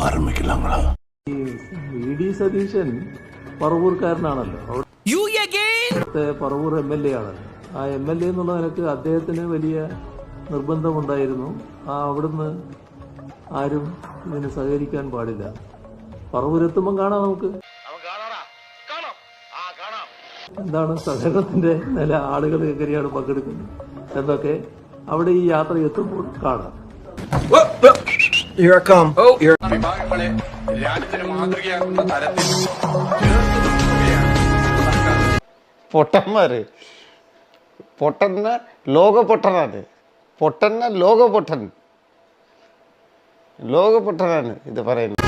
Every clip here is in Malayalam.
ആരംഭിക്കില്ല. വി.ഡി. സതീശൻ പറവൂർക്കാരനാണല്ലോ, അവിടുത്തെ പറവൂർ MLA ആണല്ലോ. ആ MLA എന്നുള്ള നിലക്ക് അദ്ദേഹത്തിന് വലിയ നിർബന്ധമുണ്ടായിരുന്നു. അവിടുന്ന് ആരും ഇതിന് സഹകരിക്കാൻ പാടില്ല. പറവൂരെത്തുമ്പം കാണാം നമുക്ക് എന്താണ് സഹകരണത്തിന്റെ നില, ആളുകൾ എങ്ങനെയാണ് പങ്കെടുക്കുന്നത് എന്നൊക്കെ അവിടെ ഈ യാത്ര എത്തുമ്പോൾ കാണാം. വിഭാഗങ്ങളെ രാജ്യത്തിന് മാതൃകയാക്കുന്ന തരത്തിൽ പൊട്ടന്മാര് പൊട്ടന്ന ലോക പൊട്ടനാണ്, പൊട്ടന്ന ലോക പൊട്ടൻ, ലോക പൊട്ടനാണ് ഇത് പറയുന്നത്.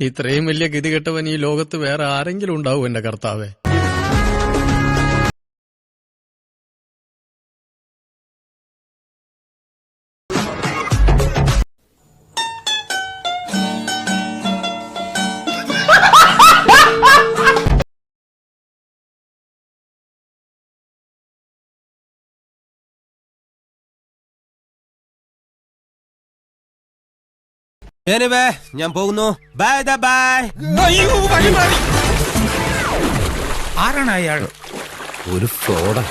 ഇത്രയും വലിയ ഗതികെട്ടവൻ ഈ ലോകത്ത് വേറെ ആരെങ്കിലും ഉണ്ടാവും എന്റെ കർത്താവേ? ഞാൻ പോകുന്നു. Bye bye. ആരാണ് അയാൾ? ഒരു ഫ്രോഡാ.